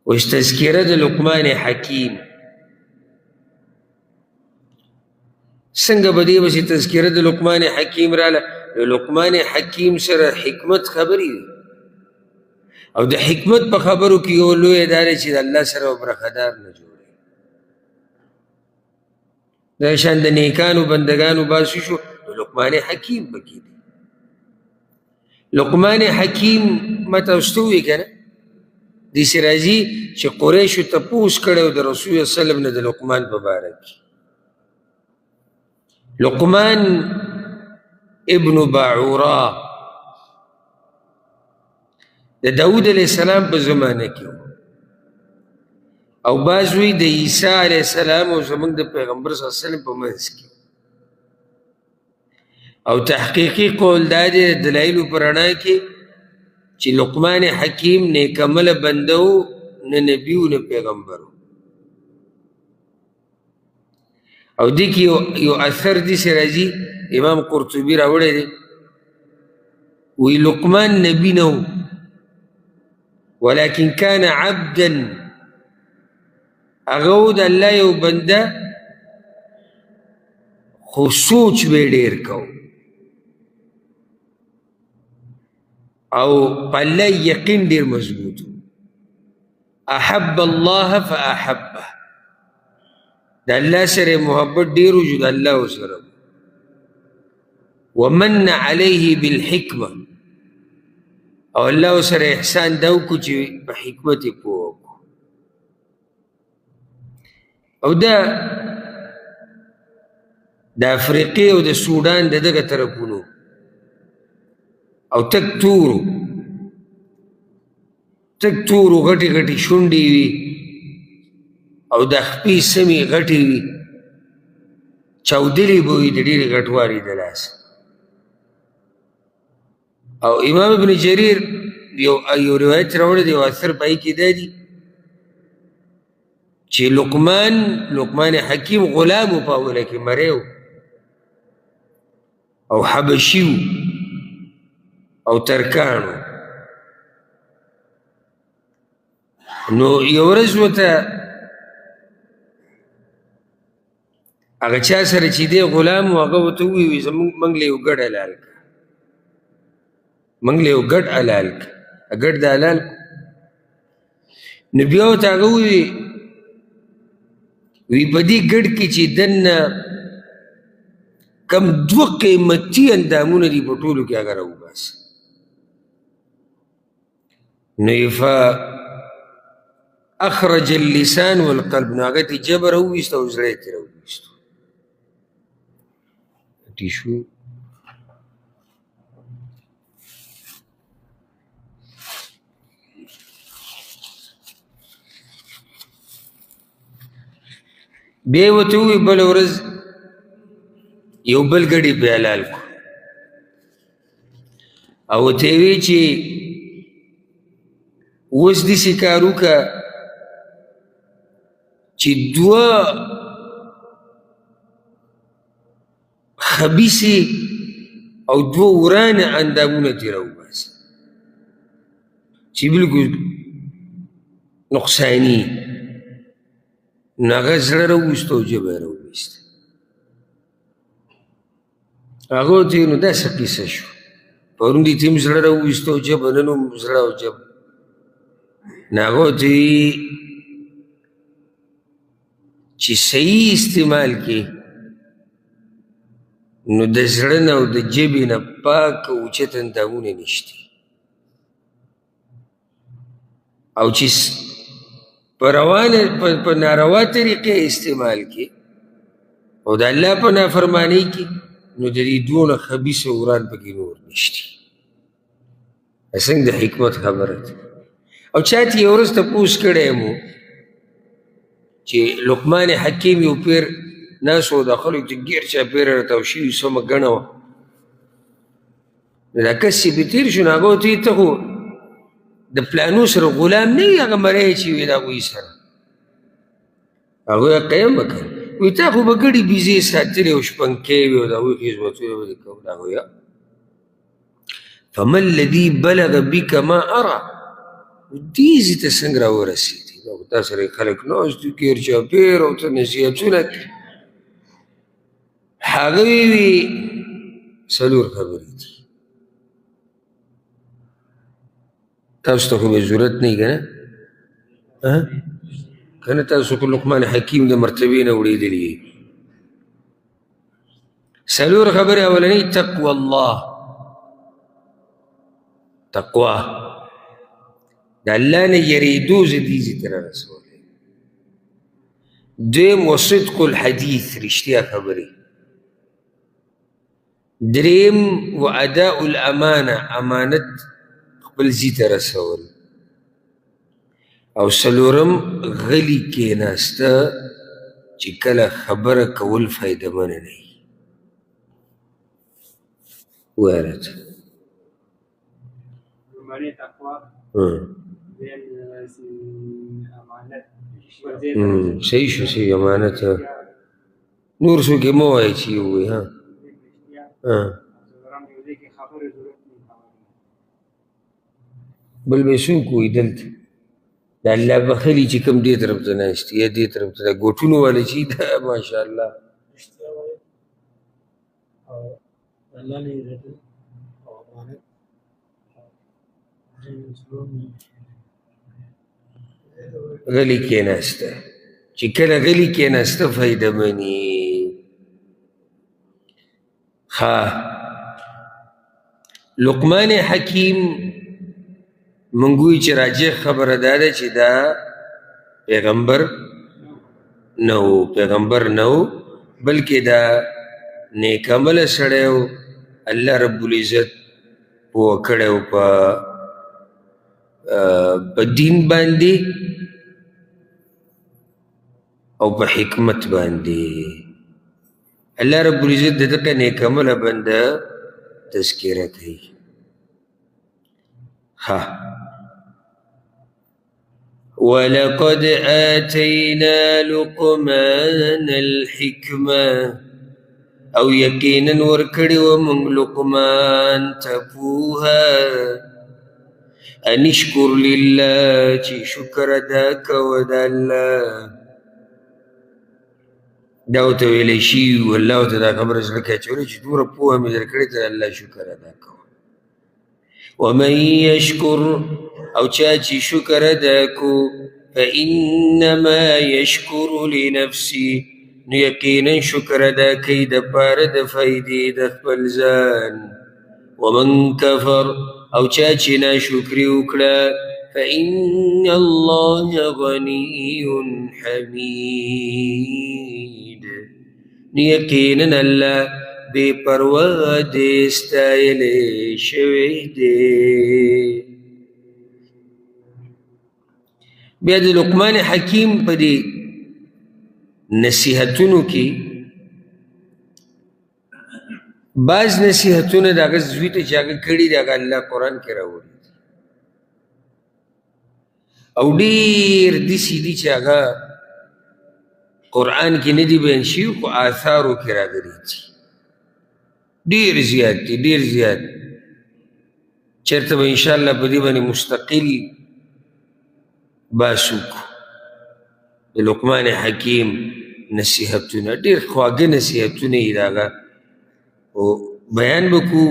اوس تذکره د لقمان حکیم څنګه به دې پسې تذکره د لقمان حکیم راله لقمان حکیم سره حکمت خبرې دي او د حکمت په خبرو کې یو لوی دا دی چې د الله سره برخدار نه جوړي دا شان د نیکانو بندګانو باسو شو لقمان حکیم پکې دی لقمان حکیم مته واستوي که نه داسې راځي چې قریشو تپوس کړی و د رسول الله وسلم نه د لقمان په باره کې لقمان ابن باعورا د داود علیه السلام په زمانه کې او بعض وی د عیسی علیه السلام او زموږ د پیغمبر صلی الله علیه وسلم په منځ کې او تحقیقي قول دا دی د دلایلو په رڼا کې چې لقمان حکیم نیکعمله بنده و نه نبي و نه پیغمبر او دې کې یو اثر داسې راځي امام قرطبي راوړی دی وی لقمان نبي نه و ولكن كان عبدا هغه و د الله یو بنده خو سوچ به ډېر کو او په الله یقین ډېر مضبوط احب الله فاحبه د الله سره محبت ډېر و د الله سره ومن عليه بالحکمه او الله سره احسان دا وکړو چې په حکمت یې پوه وکړو او دا د افریقې او د سودان د دغه طرفونو او تک تورو غټې غټې شونډې وي او د خپې سمې غټې وي چاودلې به وي د ډېرې غټوالي د لاسه او امام ابن جریر یو روایت راوړی دی یو اثر په هغې کې دا دي چې لقمان حکیم غلام و په اوله کې مری و او حبشي و او ترکان و نو یو ورځ ورته هغه چا سره چې دی غلام و هغه ورته ووایي موږ له یو ګډ حلال کړه موږ له یو ګډ حلال کړه ګډ د حلال نو بیا ورته هغه ووایي وی په دې ګډ کې چې دننه کم دوه قیمتي اندامونه دي په ټولو کې هغه راوباسه نو اخرج اللسان والقلب نو هغه ترې جبه راوویسته او زړه یې ترې راوویستو ټیشو بیا یې ورته ووایي بله ورځ یو بل ګډې پې حلال کړو او ورته یې وی چې اوس داسې کار وکړه چې دوه خبیثې او دوه ورانه اندامونه ترې راوباسه چې بلکل نقصاني نو هغه زړه راوویسته او ژبه یې راوویسته هغه ورته ویل نو داسې قیصه شو پرون دې ته هم زړه راوویسته او ژبه نن هم زړه او ژبه نو هغه ورته وي چې صحیح استعمال کې نو د زړه نه او د ژبې نه پاک او اوچت اندامونه نشته او چې په ناروا طریقې استعمال کې او د الله په نافرمانۍ کې نو د دې دونه خبیث وران پکې نور نشته څنګه د حکمت خبره ده او چا ته یې ورځ تپوس کړی مو چې لقمان حکیم یو پیر ناست و د خلکو چې ګیر چاپېره راتاو شوي سمه ګڼه وه نو دا کس چې پې تېر شو نو هغه ورته وایي ته خو د پلانو سره غلام نه وي هغه مری چې وي د هغوی سره هغوی قیم به کوي وایي تا خو به ګډې بیزې ساتلې او شپنکۍ وي او د هغوی خدمتونه به دې کول هغوی فما الذي بلغ بك ما ارى دې ځای ته څنګه راورسېدې تا سره خلک ناست دي کیر چاپېر او ته نصیحتونه کوي هغه وی 4 خبرې دي تاسو ته خو به ضرورت نه وي که نه که نه تاسو خو لقمان حکیم د مرتبې نه وړېدلي یې 4 خبرې اولنۍ تقوى الله تقوا د الله نه یریدو زه دې ته رارسولی دویم وصدق الحدیث رښتیا خبرې دریم واداء الامانه امانت خپل ځي ته رسول او 4م غلي کېناسته چې کله خبره کول فایدهمنه نه وي ووایه راته صحیح شو صحیح امانت نور څوک یې مه وایه چې یې ووایي بل به څوک وایي دلته د الله بخلي چې کوم دې طرف ته ناست یا دې طرف ته دا ګوټونو والا چې دا ماشاءالله غلی کېناسته چې کله غلی کېناسته فایده مني ښه لقمان حکیم مونږ وایو چې راجح خبره دا ده چې دا پیغمبر نه و پیغمبر نه و بلکې دا نیک عمله سړی و الله رب العزت پوه کړی و په دین باندې او په حکمت باندې الله رب العزت د دغه نیک عمله بنده تذکره کوي ها ولقد آتينا لقمان الحكمة او یقینا ورکړی ومونږ لقمان ته پوهه ان اشکر لله چې شکر ادا کوه د الله دا ورته ویلی شي والله ورته دا خبره زړه کې اچولی چې دومره پوهه مې درکړې ته د الله شکر ادا کوه ومن يشكر او چا چې شکر ادا کو فانما يشكر لنفسي نو یقینا شکر ادا کوي د پاره د فایدې د خپل ځان ومن کفر او چا چې ناشکري وکړه فإن الله غني حميد نو یقینا الله بے پروا دې ستایلی شوی دی بیا د لقمان حکیم په دې نصیحتونو کې بعض نصیحتونه د هغه زوی ته چې هغه کړي دي هغه الله قرآن کې راوړي او ډېر داسې دي چې هغه قرآن کې نه دي بیان شوي خو آثارو کې راغلي دي ډېر زیات دي ډېر زیات چېرته به انشاءالله په دې باندې مستقل باسو د لقمان حکیم نصیحتونه ډېر خواږه نصیحتونه یې د هغه او بیان به کو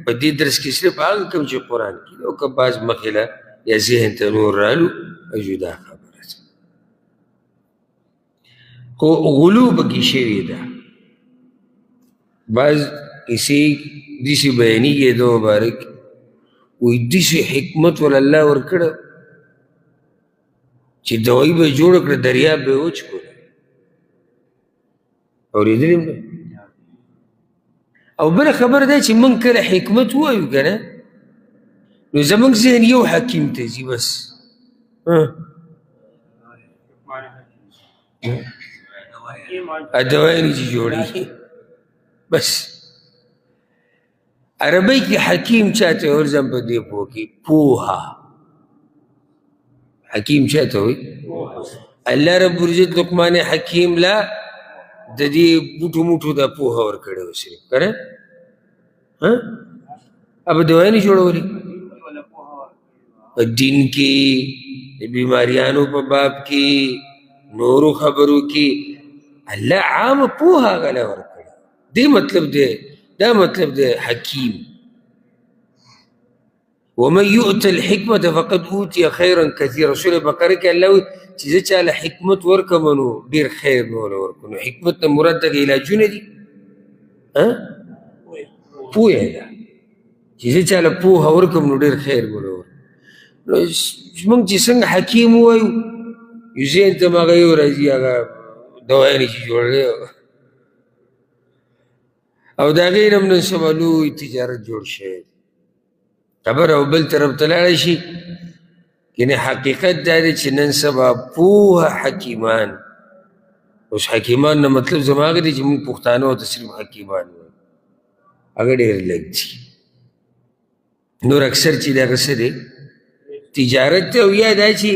په دې درس کې صرف هغه کوم چې قرآن کې او که بعض مخله یا ذهن ته نور رالو جدا خبره ده خو غلو پکې شوې ده بعض کسی داسې بیانېږي د مبارک وایي داسې حکمت ول الله ورکړه چې دوایي به جوړه کړه دریاب به وچ کړه اورېدلي م او بله خبره ده چې موږ کله حکمت ووایو که نه نو زموږ ذهن یو حکیم ته ځي بس ادوایانې چې جوړېږي بس عربی کې حکیم چاته ورځم په دې پوه کې پوها حکیم چاته وي الله رب العزت لقمان حکیم لا د دې بوټو موټو دا پوهه ورکړې وه صرف که نه اب دوایانې جوړولې په دین کې د بیماریانو په باب کې نورو خبرو کې الله عامه پوهه هغه له ورکړه. دې مطلب دی، دا مطلب دی حکیم. ومن یؤت الحکمة فقد اوتي خیرا کثیرا. سورة بقره کې الله وایي چې زه چاله حکمت ورکړم نو ډېر خیر به ورله ورکړم. نو حکمت نه مراد دغه علاجونه دي، پوهه ده چې زه چاله پوهه ورکړم نو ډېر خیر به ورله ورکړم. نو موږ چې څنګه حکیم ووایو، یو ذهن ته مې هغه یو راځي، هغه دوايانې چې جوړوي او د هغې نه نن سبا لوی تجارت جوړ شوی خبر او بل طرف ته لاړه شي. یعنې حقیقت دا دی چې نن سبا پوهه حکیمان، اوس حکیمان نه مطلب زما هغه دی چې موږ پښتانه ورته صرف حکیمان وایو، هغه ډېر لږ دي. نور اکثر چې دغه څه دی تجارت دی، او یا دا چې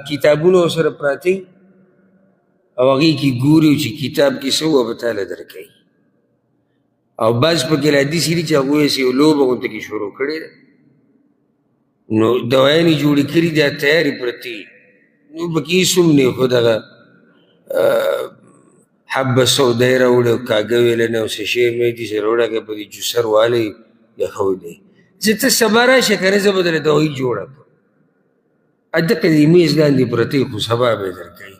کتابونه ورسره پراته وي او هغې کې ګوري چې کتاب کې څه وه به تاله درکوي. او بعض پکې لا داسې دي چې هغوی یې یو لوبه غونته کې شروع کړې ده، نو دوايانې جوړې کړي دي، تیارې پرتې نو پکې هېڅ هم نه، خو دغه حبه سوده یې راوړې او کاږه ویله نه او څه شی مې دي چې راوړه که په دې جوسر والی یخوی دی. زه ته سبا راشه که نه زه به درله دوایي جوړه کړم، دقه دې میز لاندې پرتې خو سبا به یې درکوي.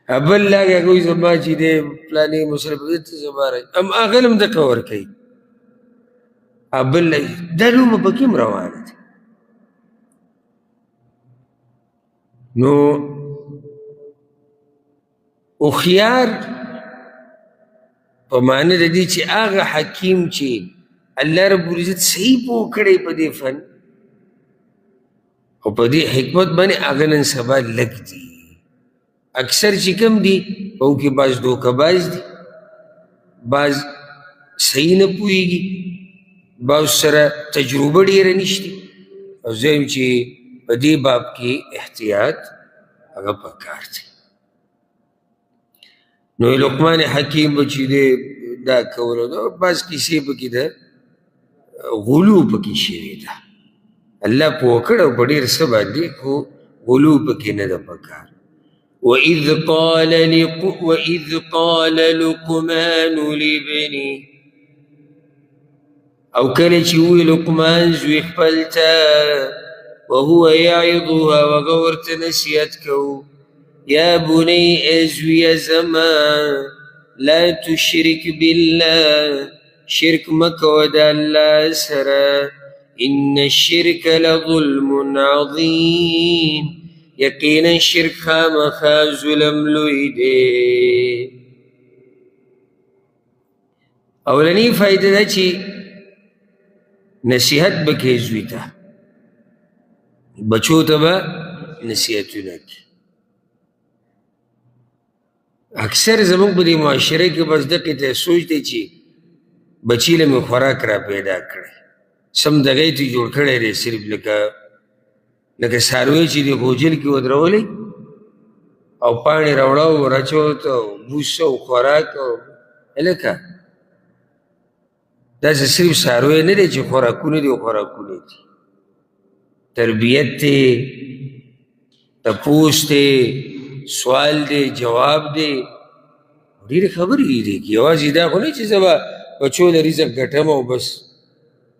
بل لاګه هغوی زما چې دی پلانې مصرف ته زما راځي هم هغه هم دقه ورکوي. بل دا لوبه پکې هم روانه ده. نو هوښیار په معنی د دې چې هغه حکیم چې الله رب العزت صحیح پوه کړی په دې فن او په دې حکمت باندې، هغه نن سبا لږ دي. اکثر چې کم دي په هغو کې بعض دوکهباز دي، بعض صحیح نه پوهېږي، بعض سره تجربه ډېره نشته. او زه یم چې په دې باب کې احتیاط هغه پکار دی. نو لقمان حکیم به چې دی دا کوله، بعض کیسې پکې ده غلو پکې شوې ده. الله پوه کړی او په ډېر څه باندې، خو غلو پکې نه ده پکار. وَإِذْ قَالَ لُقْمَانُ لِابْنِهِ، او کله چې ووی لقمان زوی خپل ته وهو یعظها وهغه ورته نصیحت کوو، یا بنی ای زویه زما لا تشرک بالله، شرک مه کوه د الله سره، ان الشرک لظلم عظیم، یقینا شرک خامخا ظلم لوی دی. اولنی فایده ده چې نصیحت بکې زوی ته، بچو ته به نصیحتونه کړي. اکثر زموږ په دې معاشره کې بس دقې ته سوچ دی چې بچي له مې خوراک را پیدا کړی، سم دغې ته جوړ کړی دی، صرف لکه څاروی چې دی غوجل کې ودرولی او پاڼې راوړه او راچوت او بوس او خوراک او هلکه داسې صرف څاروی نه دی چې خوراکونه دي او خوراکونه دي، تربیت دی، تپوس دی، سوال دی، جواب دی، ډېرې خبرې دي. یوازې دا خو نه چې زه به بچو له رزق ګټم او بس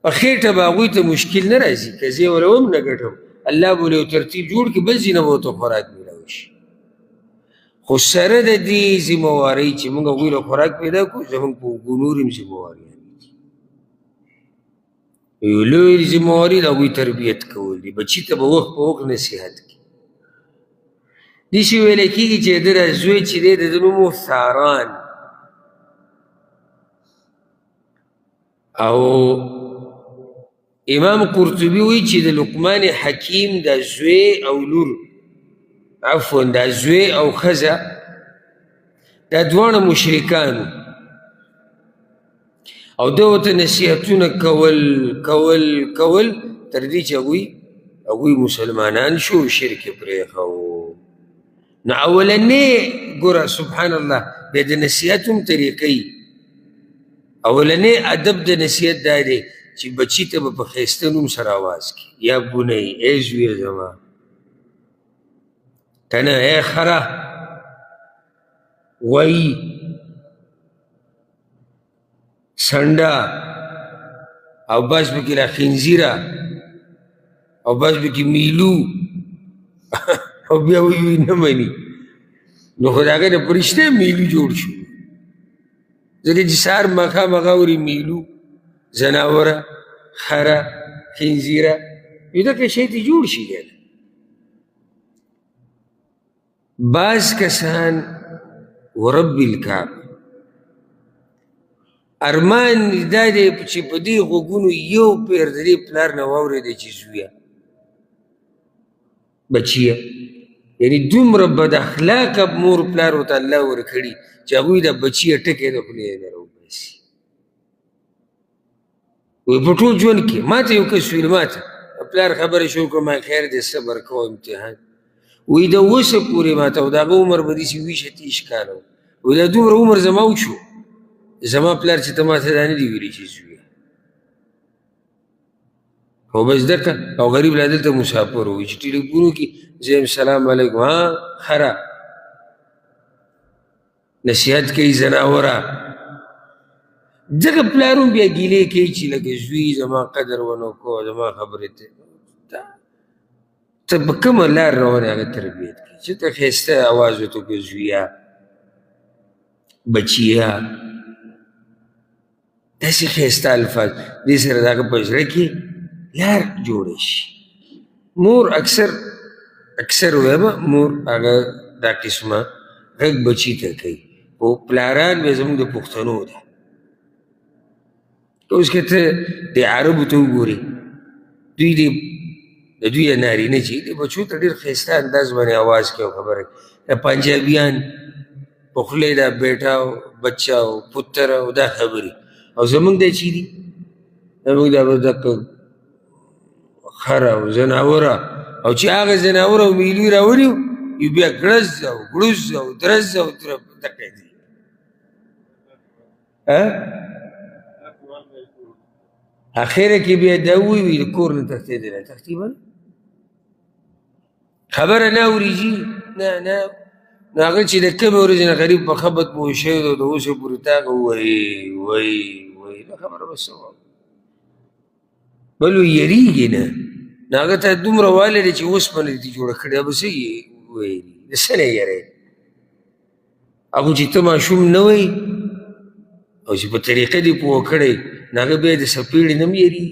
په خېټه به هغوی ته مشکل نه راځي، که زه یې ورله هم نه ګټم الله به یو ترتیب جوړ کړي، بل ځای نه به ورته خوراک میلاو شي. خو سره د دې ذمهوارۍ چې موږ هغوی له خوراک پیدا کړو، زموږ په اوږو نور هم ذمهوارۍ یو لوی ذمهواري د هغوی تربیت کول دي. بچي ته به وخت په وخت نصیحت کړي. داسې ویلی کېږي چې د ده زوی چې دی د ده نوم و ثاران، او امام قرطبي وایي چې د لقمان حکیم دا زوی او لور، عفوا دا زوی او ښځه دا دواړه مشرکانو، او ده ورته نصیحتونه کول تر دې چې هغوی مسلمانان شو، شرک یې پرېښود. نو اولنې ګوره سبحان الله بیا د نصیحت هم طریقې، اولنې ادب د نصیحت دا دی چې بچي ته به په ښایسته نوم سره آواز کړي، یا بونی، ای زویه زما، که نه ای خره، وایي، سنډه، او بس پکې را خنزیره، او بس پکې میلو او بیا وی نه مني، نو خو د هغې نه په رښتیا میلو جوړ شو. ځکه چې سهار ماښام هغه اوري میلو، زناوره، خره، خنزیره، نو دغه شی ته جوړ شي. کنه بعض کسان ورب الکعبه ارمان دا دی چې په دې غوږونو یو پیر د دې پلار نه واورېدی چې زویه، بچیه، یعنی دومره بد اخلاقه مور پلار ورته الله ورکړي چې هغوی د بچیه ټکی د خولې نه راوباسي. وایي په ټول ژوند کې ما ته یو کس ویل، ما ته پلار خبره شو کړه، ما خیر دی صبر کوه امتحان، وایي د اوسه پورې ما ته، او د هغه عمر به داسې 20-30 کاله و، وایي دا دومره عمر زما وشو، زما پلار چې ته ما ته دا نه دي ویلي چې زویه. خو بس دکه او غریب لا دلته مسافر وي چې ټلیفون وکړي، زه یم سلام علیکم، ها خره، نصیحت کوي زناوره، ځکه پلار هم بیا ګیلې کوي چې لکه زوی زما قدر ونه کو، زما خبرې ته په کومه لار روانې هغه تربیت کوي چې ته ښایسته اواز ورته وکړې، زویه، بچیه، داسې ښایسته الفاظ، دې سره د هغه په زړه کې لار جوړه شي. مور اکثر وایم مور هغه دا قسمه غږ بچي ته کوي، خو پلاران به زموږ د پښتنو ده. اوس که ته د عربو ته وګورې، دوی د دوی نارینه چې د بچو ته ډېر ښایسته انداز باندې اواز کوي او خبره کوي. د پنجابیان په خولې دا بیټا او بچه او پتر او دا خبرې، او زمونږ دا چې دي زمونږ دا به دقه خره او زناوره، او چې هغه زناوره او میلوی راولي یو بیا ګړز او ګړوز او درز او دقه دي. اخره کې بیا دا ووي د کور نه تښتېدلی، تښتي به خبره نه اورېږي، نه نه نو هغه چې د کمې ورځې نه غریب په خبت پوه شوی دی، د اوسه پورې تا هغه ووایي دا خبره به څه وه، بل یېرېږي نه، نو هغه ته دومره والی دی چې اوسپنه دې جوړه کړې، به څه ویلي، د څه نه یېری، هغه چې ته ماشوم نه وی او چې په طریقه دې پوه کړی، نو هغه بیا د څپېړې نه هم یېرېږي،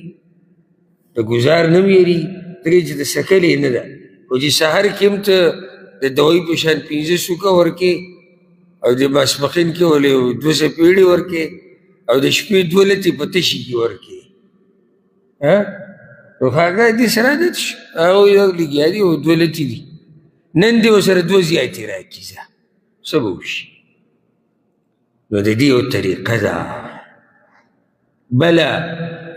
د ګزار نه هم یېرېږي، ځکه چې د سکلې نه ده. خو چې سهار کې هم ته د دوی په شان 15 سوکه ورکې، او د ماسپښین کې ولې 2 څپېړې ورکې، او د شپې 2 لتې په تشي کې ورکې، نو هغه دې سره عادت شو، هغه یو لګیا دي او 2 لتې دي، نن دې ورسره 2 زیاتې راکړي، ځه څه به وشي. نو د دې یو طریقه ده. بله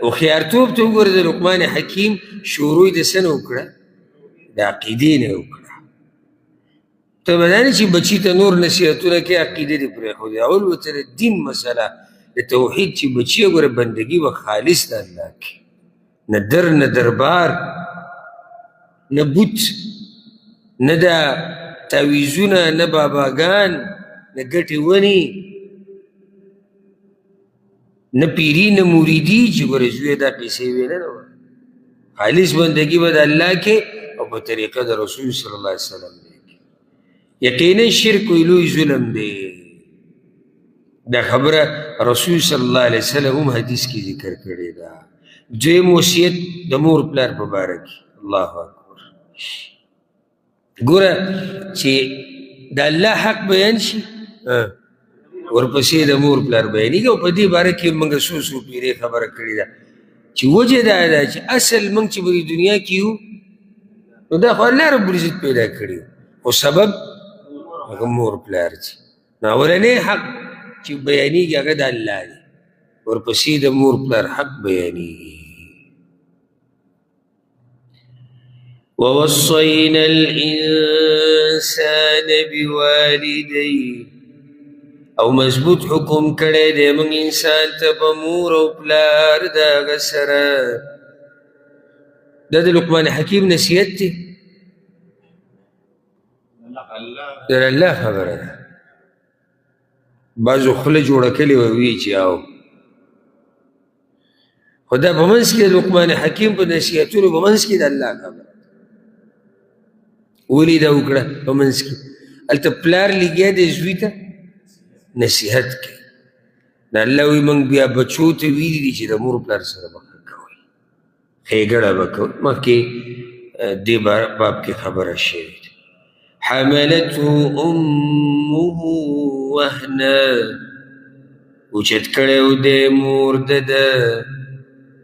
هوښیارتوب ته وګوره، د لقمان حکیم شروع یې د څه نه وکړه؟ د عقیدې نه وکړه. ته به دا نه چې بچي ته نور نصیحتونه کوي، عقیده دې پرېښودې، اول به ته د دین مسله د توحید چې بچي وګوره بندګي به خالص د الله کې، نه در نه دربار، نه بوت، نه دا تعویذونه، نه باباګان، نه ګټې ونې، نه پیری نه موریدي، چې ګوره زویه دا قیسې ویله نه وه، خالص بندګي به د الله کې او په طریقه د رسول صلی الله علیه وسلم دی. یقینا شرک وی لوی ظلم دی، دا خبره رسول صلی الله علیه وسلم هم حدیث کې ذکر کړې ده. دویم وصیت د مور پلار په باره کې، الله اکبر، ګوره چې د الله حق بیان شي ورپسې د مور پلار بیانېږي، او په دې باره کې موږ څو پیرې خبره کړې ده چې وجه دا ده چې اصل موږ چې په دنیا کې یو نو دا خو الله رب العزت پیدا کړي، خو سبب هغه مور پلار دي. نو اولنی حق چې بیانېږي هغه د الله دی، ورپسې د مور پلار حق بیانېږي. ووصينا الإنسان بوالديه او مضبوط حکم کړی دی موږ انسان ته په مور او پلار د هغه سره. دا د لقمان حکیم نصیحت دی، د الله خبره ده. بعضو خوله جوړه کړې وه وی چې او خو دا په منځ کې د لقمان حکیم په نصیحتونو په منځ کې د الله خبره ده. ولې دا وکړه په منځ کې؟ هلته پلار لګیا دی زوی ته نصیحت کوي. نو الله وایي موږ بیا بچو ته ویلي دي چې د مور پلار سره به ښه کوئ، ښېګړه به کوئ. مخکې دې باب کې خبره شوې ده. حملته امه وهنا، اوچت کړی و دی مور د ده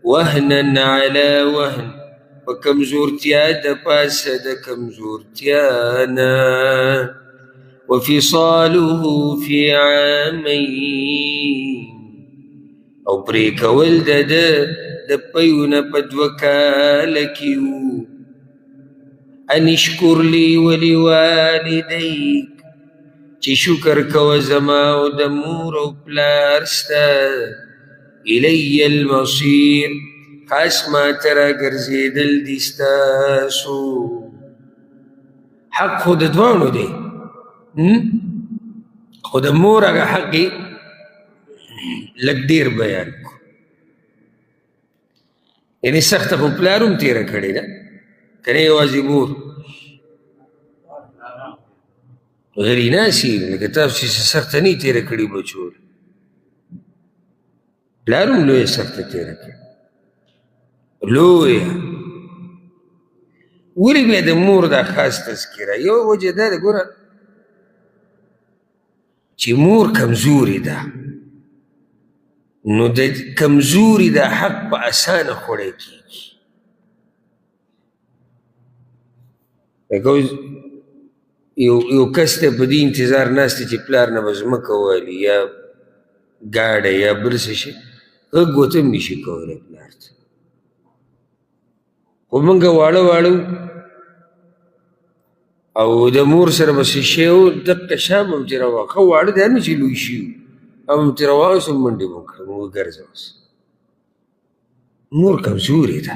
وهنا علی وهن، په کمزورتیا د پاسه د کمزورتیا نه. وفصاله في عامين، او پرې کول د ده د پیونه په 2 کاله کې وو. ان اشکر لی ولوالدیک، چې شکر کوه زما او د مور او پلار ستا. الی المصیر، خاص ما ته راګرځېدل دي ستاسو. حق خو د دواړو دی، خو د مور هغه حق یې لږ ډېر بیان کړو. یعنې سخته خو پلار هم تېره کړې ده که نه یوازې مور. غري ناسي لکه تاسو چې سخته نه یې تېره کړې بچو، پلار هم لویه سخته تېره کړې لویه. ولې بیا د مور دا خاص تذکره؟ یو وجه دا ده ګوره چې مور کمزوري ده، نو د کمزوري دا حق په اسانه خوړی کېږي. لکه یو کس ته په دې انتظار ناست دی چې پلار نه به ځمکه والي یا ګاډی یا بل څه شي، غږ ورته هم نشي کولی پلار ته. خو موږ واړه واړه او د مور سره به څه شی و دقه شام هم ترې راواغ، ښه واړه دی نه چې لوی شي وو، هم ترې راواغوست هم منډې مو کړه مو وګرځوست. مور کمزورې ده،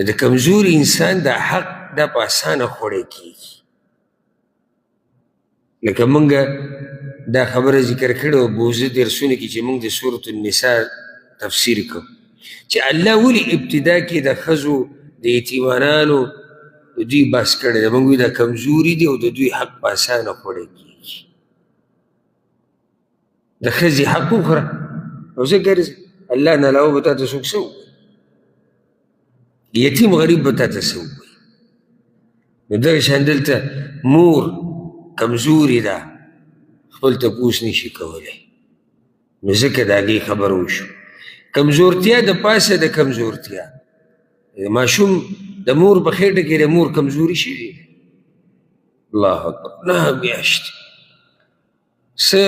د کمزوري انسان دا حق دا په اسانه خوړی کېږي. لکه موږ دا خبره ذکر کړې وه بوزه درسونه کې چې موږ د سورة النساء تفسیر کوو چې الله ولې ابتدا کې د ښځو د یتیمانانو د دوی بحث کړی دی. موږ وایو دا کمزوري دي او د دوی حق په اسانه خوړی کېږي. د ښځې حق وخوره او زه ګرځه، الله نه علاوه به تا ته څوک څه ووایي؟ یتیم غریب به تا ته څه ووایي؟ نو دغه شان دلته مور کمزوري ده، خپل تپوس نشي کولی، نو ځکه د هغې خبره وشو. کمزورتیا د پاسه د کمزورتیا، ماشوم د مور په خېټه کې د مور کمزوري شوي دی. الله اکبر، 9 میاشتې څه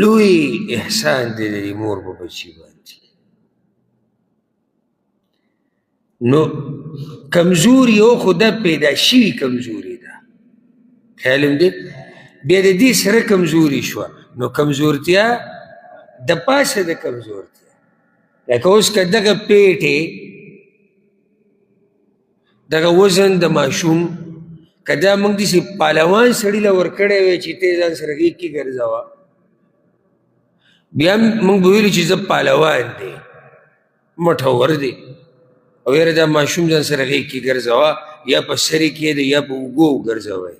لوی احسان دی د مور په بچي باندې. نو کمزوري او خو دا پیدا شوي کمزوري ده، خیال هم دی. بیا د دې سره کمزوري شوه، نو کمزورتیا د پاسه د کمزورتیا. لکه اوس که دغه پیټې دغه وزن د ماشوم که دا موږ داسې پهلوان سړي له ورکړی وی چې ته ځان سره غېږ کې ګرځوه، بیا موږ به ویلو چې زه پهلوان دی مټور دی، او یاره دا ماشوم ځان سره غېږ کې ګرځوه، یا په سر یې کښېږدئ یا په اوږو وګرځوئ.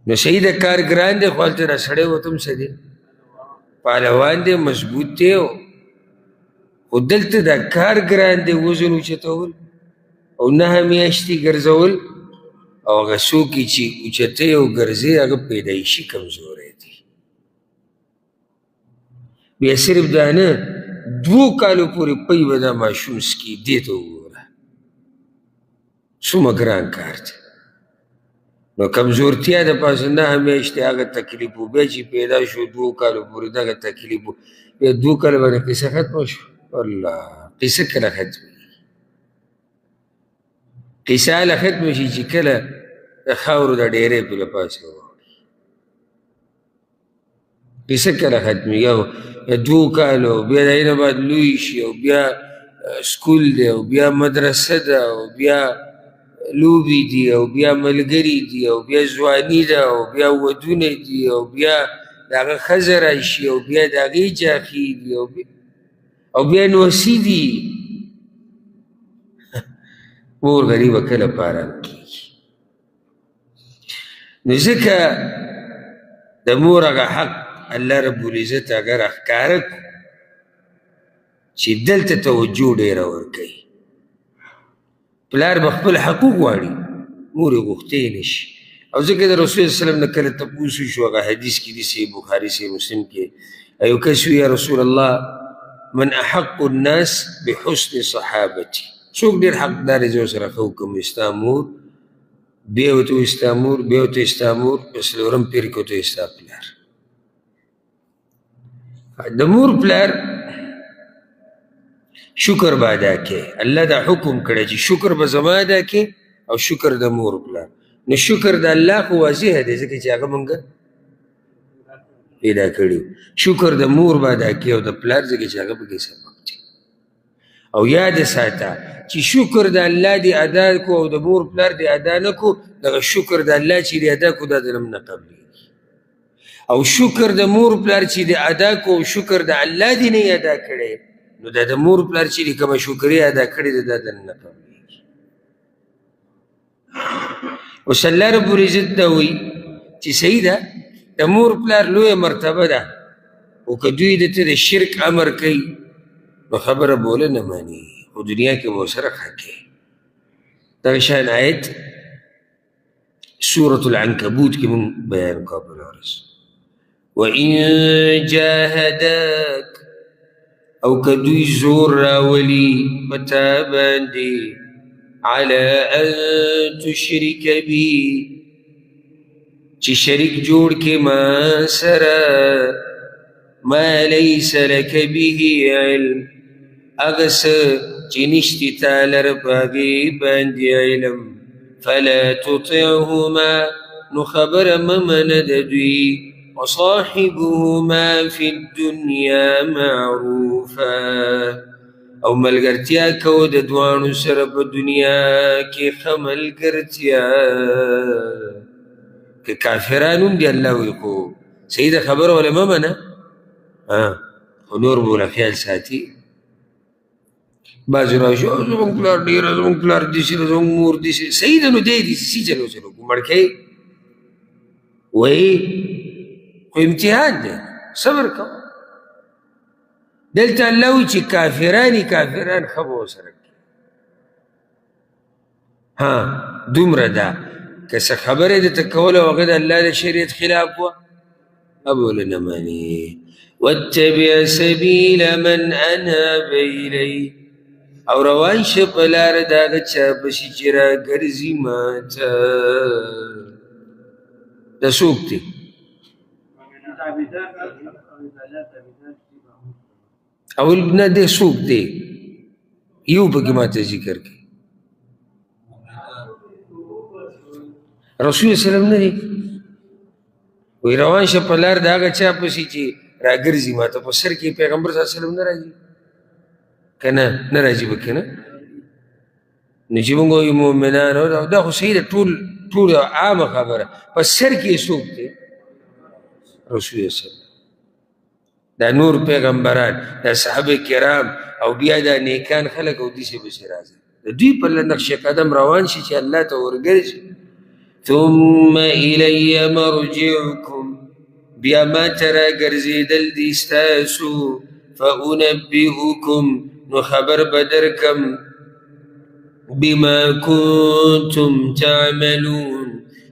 نو صحیح د کار ګران دی، خو هلته را سړی ورته هم څه دی پهلوان دی، مضبوط دی. خو دلته دا کار ګران دی، وزن اوچتول او 9 میاشتې ګرځول، او هغه څوک چې اوچتوي او ګرځي هغه پیدایشي کمزوری دی. بیا صرف دا نه 2 کالو پورې پی به دا ماشوم سکي، دې ته وګوره څومره ګران کار دی. نو کمزورتیا د پاسه 9 میاشتې هغه تکلیف و، بیا چې پیدا شو 2 کالو پورې دغه تکلیف و، بیا 2 کاله باندې قصه ختمه شو. الله، قصه کله ختمه؟ قصه هله ختمه شي چې کله د خاورو دا ډیرې په له پاسه واوړي. کیسه کله ختمېږي او 2 کالو بیا د هغې نه بعد لوی شي او بیا سکول دی او بیا مدرسه ده او بیا لوبې دي او بیا ملګري دي او بیا ځواني ده او بیا ودونه دي او بیا د هغه ښځه راشي او بیا د هغې جاخې دي او بیا نوسي دي. مور غریبه کله په ارام کېږي. نو ځکه د مور هغه حق الله رب العزت هغه راښکاره کړو چې دلته توجه ډېره ورکوي. پلار به خپل حقوق غواړي، مور یې غوښتی نه شي. او ځکه د رسول صلی الله علیه وسلم نه کله تپوس وشو، هغه حدیث کې دي صحیح بخاري صحیح مسلم کې، یو کس وي یا رسول الله من احق الناس بحسن صحابتي، څوک ډېر حقدار دی زه ورسره ښه وکړم؟ ستا مور، بیا ورته وایي ستا مور، بیا ورته وایي ستا مور، په څلورم پیر کې ورته وایي ستا پلار. د مور پلار شکر به ادا کې. الله دا حکم کړی چې شکر به زما ادا کې او شکر د مور پلار. نو شکر د الله خو واضح دی ځکه چې هغه مونږ پیدا کړي. شکر د مور به ادا کې او د پلار ځکه چې هغه پکې سبب دی. او یاد ساته چې شکر د الله دی ادا کو او د مور پلار دی ادا نه کو، دغه شکر د الله چې دی ادا کو دا د نه قبلېږي. او شکر د مور پلار چې دی ادا کو او شکر د الله دی نه ادا کړی، نو دا د مور پلار چې دی کومه شکرې ادا کړې ده دا د نه قبلېږي. اوس الله رب العزت دا وایي چې صحیح ده د مور پلار لویه مرتبه ده، او که دوی د ته د شرک امر کوي نو خبره بوله نه ماني، خو دنیا کې به ورسره ښه کوي. دغه شان آیت سورة العنکبوت کې مونږ بیان کوو بله ورځ. وإن جاهداک، او که دوی زور راولي پتا باندې على ان تشرك بي، چې شریک جوړ کې ما سره ما ليس لك به علم، هغه څه چې نشتې تا لره په هغې باندې علم، فلا تطعهما، نو خبره مه منه د دوی، وصاحبهما في الدنيا معروفا، او ملګرتیا کوه د دواړو سره په دنیا کې ښه ملګرتیا. که کافران هم دي الله وایي خو صحیح ده خبره وله مه منه، خو نور به وله خیال ساتي. بعضې راشي زموږ پلار ډېره، زموږ پلار داسې ده، زموږ مور داسې، صحیح ده نو دی داسې چلو چلو کو مړ کوي وایي، خو امتحان دی صبر کوه. دلته الله وایي چې کافران ښه به ورسره کړي. دومره ده که څه خبره یې درته کوله او هغه د الله د شریعت خلاف وه، هغه به ولې نه منې. واتبع سبیل من اناب الی، او روان شه په لاره د هغه چا پسې چې راګرځي ما ته. دا څوک دی؟ اول نه دی څوک دی؟ یو پکې ما ته ذکر کړي. رسول صلی الله علیه وسلم نه دی وی روان شه په لار د هغه چا پسې چې راګرځي ما ته. په سر کې پیغمبر صلی الله علیه وسلم نه راځي که نه؟ نه راځي پکې نه. نو چې مونږ وایو مؤمنان، دا خو صحیح ده، ټول عامه خبره. په سر کې یې څوک دی؟ رسول الله صلی الله علیه وسلم. دا نور پیغمبران، دا صحابه کرام او بیا دا نیکان خلک او داسې پسې راځي. د دوی په نقش قدم روان شي چې الله ته ورګرځي. ثم الی مرجعکم، بیا ما ته راګرځېدل دي ستاسو، فانبئکم، نو خبر به درکم، بما کنتم تعملون،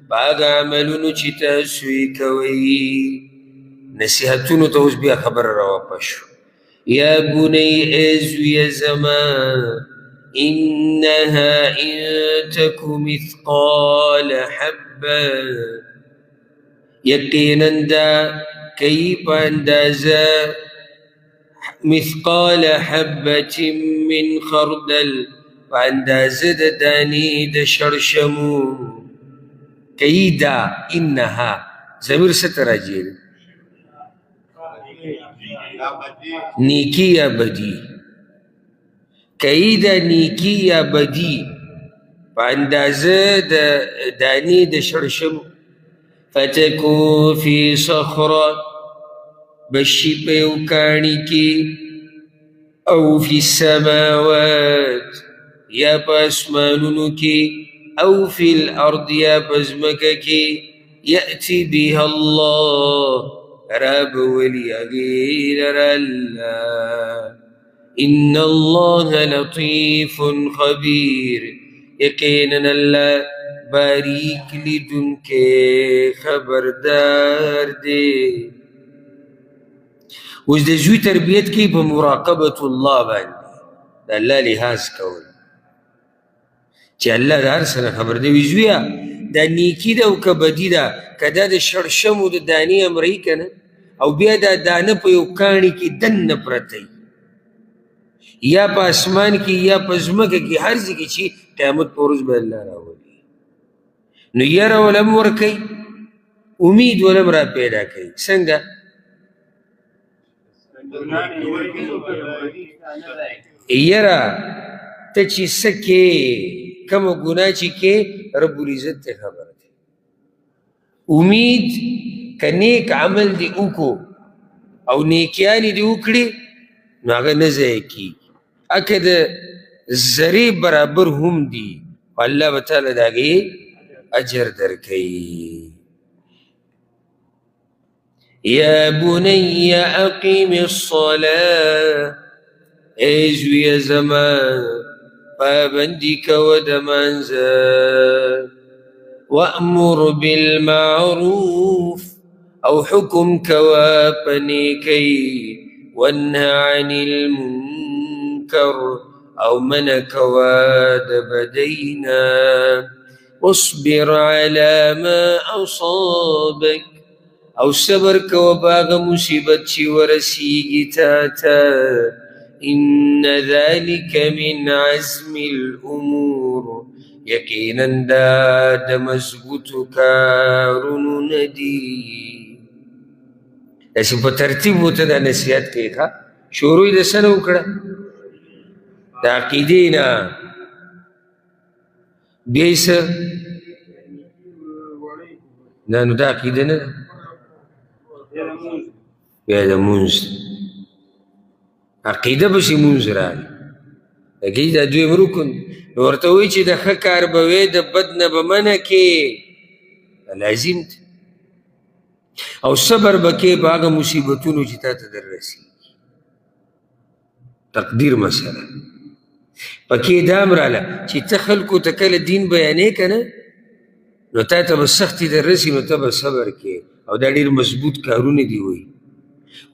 په هغه عملونو چې تاسو یې کوئ. نصیحتونو ته اوس بیا خبره راواپس شو. یا بنی ای زویه زما، انها ان تک مثقال حبه، یقینا دا کئی په اندازه مثقال حبة من خردل، په اندازه د دانې د شړشمو. کیدا انها ضمیر څه ته راجع دی نیکی یا بدی کیدا نیکی یا بدی په اندازه د دانې د شړشم فتکون فی صخره بشي په یو کاڼي کې او فی السماوات یا په اسمانونو کې او فی الارض یا په ځمکه کې یأتی بها الله رابولی هغې لره الله ان الله لطیف خبیر یقینا الله باریک لیدونکی خبردار دی اوس د زوی تربیت کوي په مراقبة الله باندې د الله لحاظ کول چې الله د هر څه نه خبر دی وي زویه دا نیکي ده او که بدي ده که دا د شړشمو د دانې امرئ که نه او بیا دا دانه په یو کاڼي کې دننه پرته یا په اسمان کې یا په ځمکه کې هر ځای کې چې قیامت په ورځ به الله راولي نو یره ولم ورکوي امید ولم را پیدا کوي څنګه یره ته چې څه کې کومه ګناه چې کې رب العزت ته خبر دی امید که نیک عمل دی وکړو او نیکیانې دی وکړي نو هغه نه ضایع کېږي اکه د ذرې برابر هم دي الله به تعالی د هغې اجر درکوي یا بنی اقیم الصلاة ای زویه زما پابندی کوه د مانځه وأمر بالمعروف او حکم کوه په نیکۍ وانهه عن المنکر او منع کوه د بدینا واصبر على ما اصابك او صبر کوه باغ مصیبت چې ورسیږي تا ته ان ذلك من عزم الامور یقینا دا د مضبوطو کارونو نه دي داسې په ترتیب ورته دا نصیحت کوي ښه شروع یې د څه نه وکړه د عقیدې نه بیا یې څه نه نو دا عقیده نه ده بیا د مونځ عقیده پسې مونځ راغی هغې دا دویم رکن نو ورته وایي چې د ښه کار به وې د بد نه به منع کې لازم دی او صبر به کې په هغه مصیبتونو چې تا ته در رسېږي تقدیر مسله پکې دا هم راله چې ته خلکو ته کله دین بیانې که نه نو تا ته به سختي در رسي نو ته به صبر کې او دا ډېر مضبوط کارونه دي وایي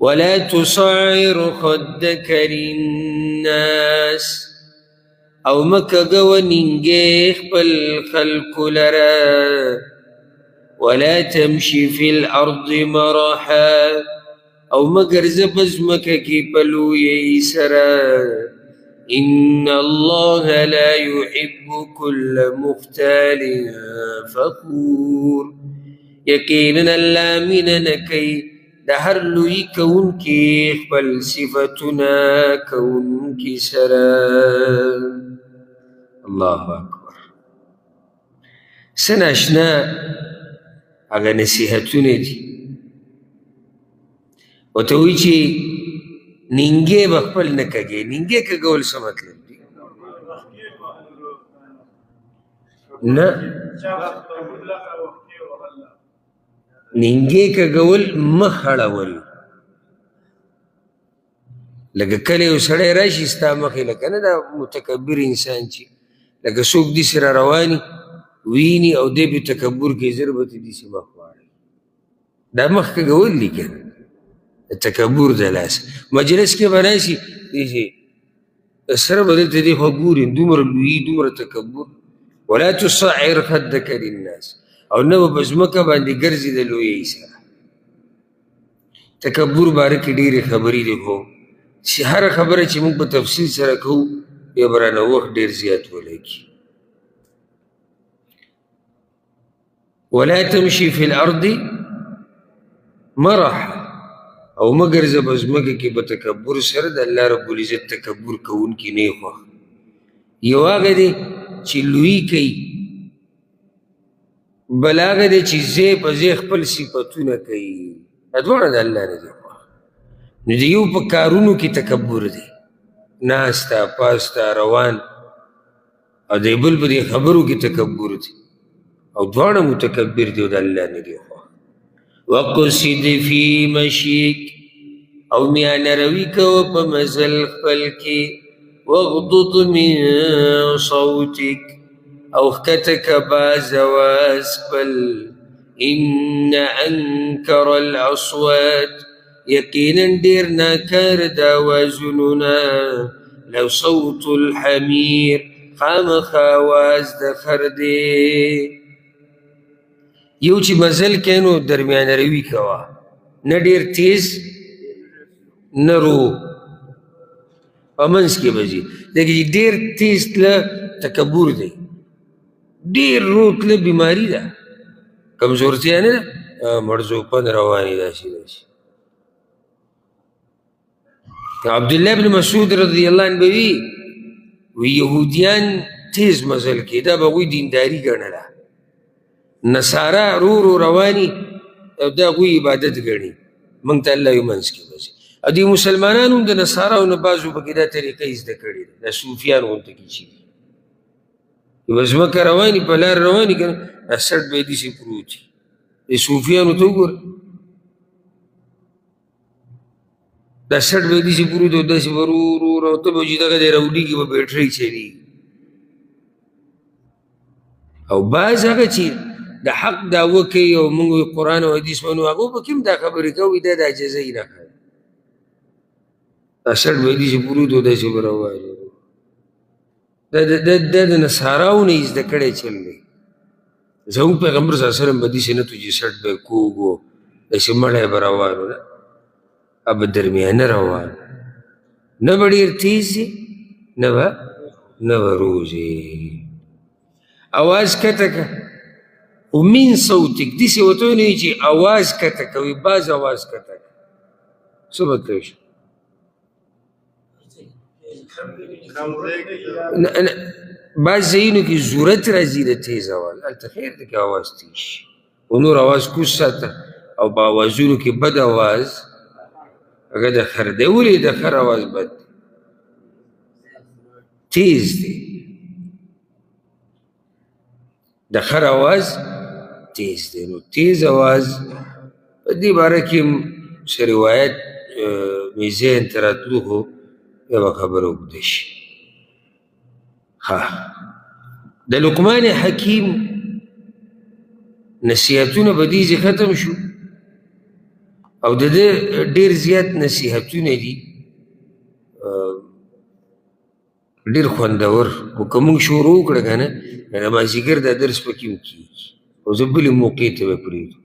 ولا تصعر خدك للناس او مکګوه نینګې خپل خلکو لره ولا تمشي في الارض مرحا او مګرځه په ځمکه کې په لویۍ سره ان الله لا يحب كل مختال فخور یقینا الله مینه نه کوي د هر لوی کوونکي خپل صفتونه کوونکي سره الله اکبر څه ناشنا هغه نصیحتونه دي ورته وایي چې نینګې به خپل نه کږې نینګې کږول څه مطلب دی نه نینګې کږول مخ اړول لکه کله یو سړی راشي ستا مخې لکه نه دا متکبر انسان چې لکه څوک داسې را رواني ویني او دی پې تکبر کوي زر به ته داسې مخ واړوي دا مخ کږول دي که نه تکبر د لاس مجلس کې به راشي داسې سره به دلته دی خوا ګوري دومره لویي دومره تکبر ولا تصعر خدک للناس او نه به په ځمکه باندې ګرځي د لویۍ سره تکبر باره کې ډېرې خبرې دي خو چې هره خبره چې موږ په تفصیل سره کوو بیا به رانه وخت ډېر زیات ولګي ولا تمشي في الارض مرح، او مګرځه په ځمکه کې په تکبر سره. د الله رب العزت تکبر کوونکي نه یې خوښ. یو هغه دی چې لوی کوي، بل هغه دی چې ځای په ځای خپل صفتونه کوي. دا دواړه د الله نه دي خوښ. نو د یو په کارونو کې تکبر دی، ناسته پاسته روان، او د بل په دې خبرو کې تکبر دی، او دواړه متکبر دی او د الله نه دي خوښ. وقصد فی مشیک، او میانه روي کوه په مزل خپل کې. واغضض من صوتک، او ښکته که باز اواز خپل. ان انکر الاصوات، یقینا ډېر ناکار د اوازونو نه. لو صوت الحمیر، خامخا آواز د خر دی. یو چې مزل کوي نو درمیانه روي کوه، نه ډېر تیز نه رو، په منځ کې به ځي. لکه چې ډېر تیز تله تکبر دی، ډېر رو تله بیماري ده، کمزورتیا نه ده، مرزوپن رواني داسې داسې. عبدالله بن مسعود رضی الله عنه به وي یهودیان تیز مزل کې، دا به هغوی دینداري ګڼله. نصارا رو رو رواني، او دا هغوی عبادت ګڼي. موږ ته الله یو منځ کې بځي. او دې مسلمانانو هم د نصاراو نه بعضو پکې دا طریقه یې زده کړې ده، د صوفیان غونته کې چې یوه ځمکه رواني، په لار رواني که نه، دا سټ به یې داسې پروت وي. د صوفیانو ته وګوره، دا سټ به یې داسې پروت او داسې به رو رو رو، ته به چې دغه دی راوډېږي، به بیټرۍ چلېږي. او بعض هغه چې د حق دعوه کوي او موږ قرآن او حدیث منو، هغو پکې هم دا خبرې کوي، دا د عاجزۍ نښه ده. دا سټ به یې داسې پروت او داسې به روان وي. دا د نصاراو نه یې زده کړی چل دی. زموږ پیغمبر صلی الله علیه وسلم به داسې نه تو چې سټ به یې کوږ و، داسې مړی به روان و، نه، به درمیانه روان، نه به ډېر تیز وي، نه به روز وي. اواز کته که، او من صوتک، داسې ورته ونه وي چې اواز کته کوي، باز اواز کته که. څه مطلب شو؟ بعض ځایونو کې ضرورت راځي د تیز اواز، هلته خیر دی که اواز تیز شي، او نور اواز کوز ساته. او په اوازونو کې بد اواز هغه د خر دی. ولې د خر اواز بد دی؟ تیز دی، د خر اواز تیز دی. نو تیز اواز په دې باره کې څه روایت مې ذهن ته راتلو، خو یوه خبره اوږده شي. د لقمان حکیم نصیحتونه په دې ځای ختم شو، او د ده ډېر زیات نصیحتونه دي، ډېر خوندور. خو که موږ شروع وکړه که نه، د مازدیګر دا درس پکې هم کېږي، او زه بلې موقع ته به پرېږدو.